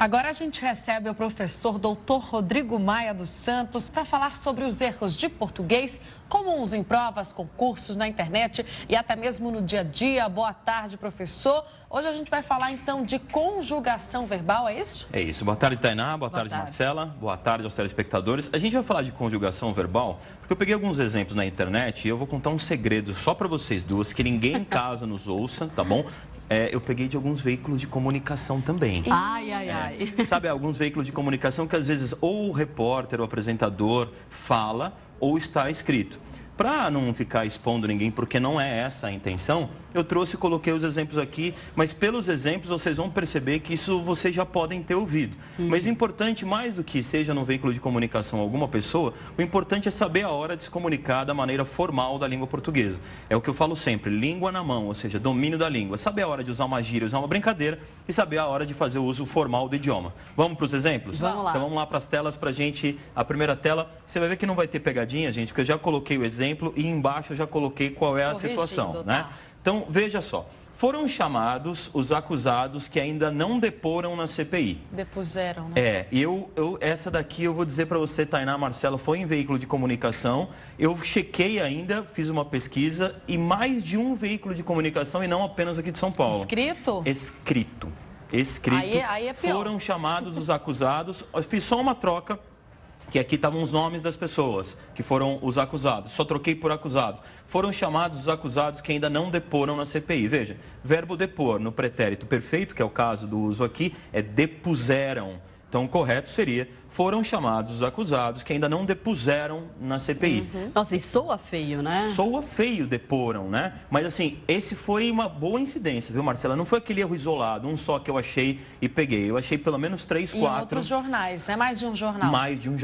Agora a gente recebe o professor Dr. Rodrigo Maia dos Santos para falar sobre os erros de português comuns em provas, concursos, na internet e até mesmo no dia a dia. Boa tarde, professor. Hoje a gente vai falar então de conjugação verbal, é isso? É isso. Boa tarde, Tainá. Boa tarde, Marcela. Boa tarde aos telespectadores. A gente vai falar de conjugação verbal porque eu peguei alguns exemplos na internet e eu vou contar um segredo só para vocês duas, que ninguém em casa nos ouça, tá bom? Eu peguei de alguns veículos de comunicação também. Ai. Sabe, alguns veículos de comunicação que às vezes ou o repórter, o apresentador fala ou está escrito. Para não ficar expondo ninguém, porque não é essa a intenção, eu trouxe e coloquei os exemplos aqui, mas pelos exemplos vocês vão perceber que isso vocês já podem ter ouvido. Mas o importante, mais do que seja no veículo de comunicação alguma pessoa, o importante é saber a hora de se comunicar da maneira formal da língua portuguesa. É o que eu falo sempre, língua na mão, ou seja, domínio da língua. Saber a hora de usar uma gíria, usar uma brincadeira e saber a hora de fazer o uso formal do idioma. Vamos para os exemplos? Vamos lá. Então vamos lá para as telas para a gente. A primeira tela, você vai ver que não vai ter pegadinha, gente, porque eu já coloquei o exemplo e embaixo eu já coloquei qual é a situação, né? Então, veja só. Foram chamados os acusados que ainda não deporam na CPI. Depuseram, né? Essa daqui eu vou dizer para você, Tainá, Marcela, foi em veículo de comunicação. Eu chequei ainda, fiz uma pesquisa e mais de um veículo de comunicação e não apenas aqui de São Paulo. Escrito? Escrito. Aí é pior. Foram chamados os acusados. Eu fiz só uma troca, que aqui estavam os nomes das pessoas, que foram os acusados. Só troquei por acusados. Foram chamados os acusados que ainda não deporam na CPI. Veja, verbo depor no pretérito perfeito, que é o caso do uso aqui, é depuseram. Então, o correto seria, foram chamados os acusados que ainda não depuseram na CPI. Nossa, e soa feio, né? Soa feio, deporam, né? Mas, assim, esse foi uma boa incidência, viu, Marcela? Não foi aquele erro isolado, um só que eu achei e peguei. Eu achei pelo menos 3, 4. Em outros jornais, né? Mais de um jornal. Mais de um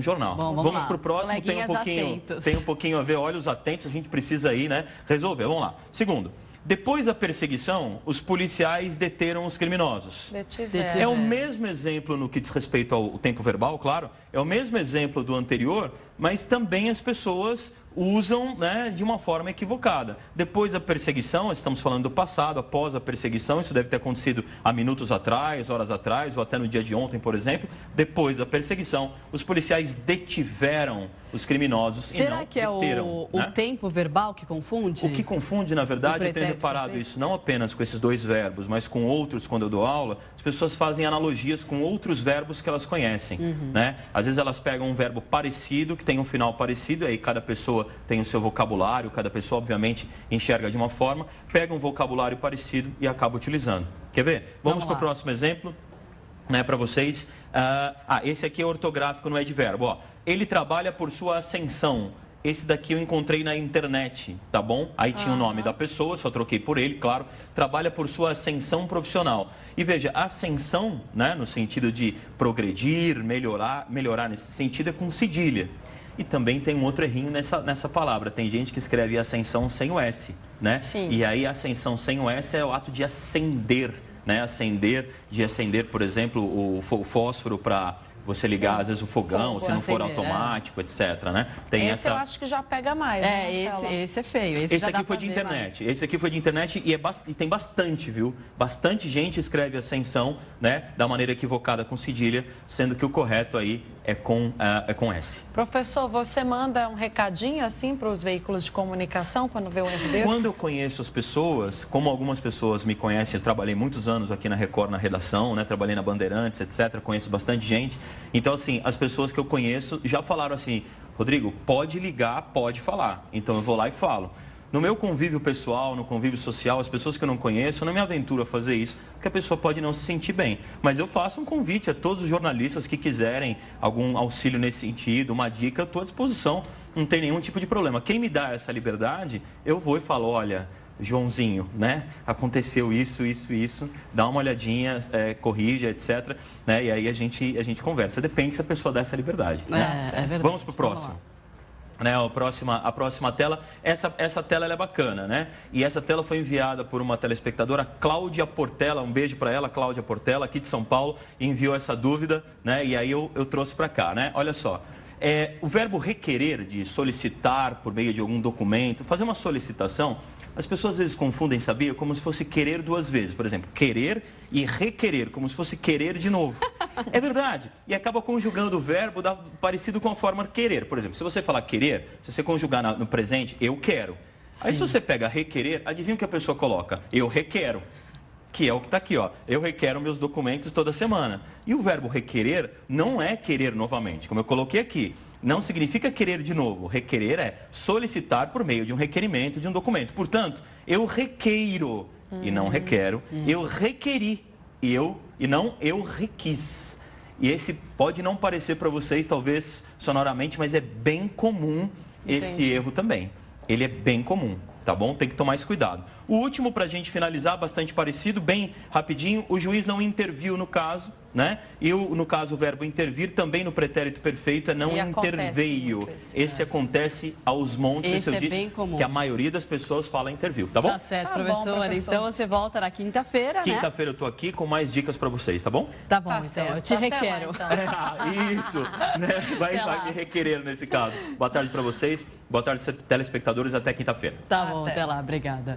jornal. Bom, vamos para o próximo, tem um pouquinho a ver, olhos atentos, a gente precisa aí, né, resolver. Vamos lá. Segundo. Depois da perseguição, os policiais deteram os criminosos. Detiveram. É o mesmo exemplo no que diz respeito ao tempo verbal, claro. É o mesmo exemplo do anterior, mas também as pessoas usam, né, de uma forma equivocada. Depois da perseguição, estamos falando do passado, após a perseguição, isso deve ter acontecido há minutos atrás, horas atrás, ou até no dia de ontem, por exemplo. Depois da perseguição, os policiais detiveram os criminosos e não Será que é deteram, né? o tempo verbal que confunde? O que confunde, na verdade, eu tenho reparado isso, não apenas com esses dois verbos, mas com outros, quando eu dou aula, as pessoas fazem analogias com outros verbos que elas conhecem, né? Às vezes elas pegam um verbo parecido, que tem um final parecido, aí cada pessoa tem o seu vocabulário, cada pessoa, obviamente, enxerga de uma forma, pega um vocabulário parecido e acaba utilizando. Quer ver? Vamos para o próximo exemplo, né, para vocês. Esse aqui é ortográfico, não é de verbo. Ó, ele trabalha por sua ascensão. Esse daqui eu encontrei na internet, tá bom? Aí tinha o nome da pessoa, só troquei por ele, claro. Trabalha por sua ascensão profissional. E veja, ascensão, né, no sentido de progredir, melhorar nesse sentido, é com cedilha. E também tem um outro errinho nessa palavra. Tem gente que escreve ascensão sem o S, né? Sim. E aí ascensão sem o S é o ato de acender, né? Acender, por exemplo, o fósforo para você ligar, às vezes, o fogão, se não for automático, etc, né? Tem esse eu acho que já pega mais, né, esse é feio. Esse aqui foi de internet. Esse aqui foi de internet e tem bastante, viu? Bastante gente escreve ascensão, né? Da maneira equivocada com cedilha, sendo que o correto aí é com S. Professor, você manda um recadinho assim para os veículos de comunicação quando vê um erro desse? Quando eu conheço as pessoas, como algumas pessoas me conhecem, eu trabalhei muitos anos aqui na Record, na redação, né? Trabalhei na Bandeirantes, etc. Conheço bastante gente. Então, assim, as pessoas que eu conheço já falaram assim, Rodrigo, pode ligar, pode falar. Então, eu vou lá e falo. No meu convívio pessoal, no convívio social, as pessoas que eu não conheço, eu não me aventuro a fazer isso, porque a pessoa pode não se sentir bem. Mas eu faço um convite a todos os jornalistas que quiserem algum auxílio nesse sentido, uma dica, eu estou à disposição, não tem nenhum tipo de problema. Quem me dá essa liberdade, eu vou e falo, olha, Joãozinho, né? Aconteceu isso, dá uma olhadinha, corrige, etc. Né? E aí a gente conversa. Depende se a pessoa dá essa liberdade. Né? É verdade. Vamos para o próximo. Né, a próxima tela, essa tela ela é bacana, né? E essa tela foi enviada por uma telespectadora, Cláudia Portela, um beijo para ela, Cláudia Portela, aqui de São Paulo, enviou essa dúvida, né? E aí eu trouxe para cá, né? Olha só, o verbo requerer, de solicitar por meio de algum documento, fazer uma solicitação, As pessoas às vezes confundem, sabia? Como se fosse querer duas vezes. Por exemplo, querer e requerer, como se fosse querer de novo. É verdade. E acaba conjugando o verbo parecido com a forma querer. Por exemplo, se você falar querer, se você conjugar no presente, eu quero. Aí se você pega requerer, adivinha o que a pessoa coloca? Eu requero. Que é o que está aqui, ó. Eu requero meus documentos toda semana. E o verbo requerer não é querer novamente, como eu coloquei aqui. Não significa querer de novo. Requerer é solicitar por meio de um requerimento de um documento. Portanto, eu requeiro e não requero. Eu requeri e não eu requis. E esse pode não parecer para vocês, talvez sonoramente, mas é bem comum esse erro também. Ele é bem comum, tá bom? Tem que tomar esse cuidado. O último, para a gente finalizar, bastante parecido, bem rapidinho, o juiz não interviu no caso, né? E no caso o verbo intervir, também no pretérito perfeito, é não interveio. Esse acontece aos montes, esse eu disse que a maioria das pessoas fala interviu, tá bom? Tá certo, professor. Então você volta na quinta-feira, né? Quinta-feira eu tô aqui com mais dicas para vocês, tá bom? Tá bom, então. Eu te requero. Lá, então. Isso, né? Vai me requerer nesse caso. Boa tarde para vocês, boa tarde, telespectadores, até quinta-feira. Tá bom, até lá. Obrigada.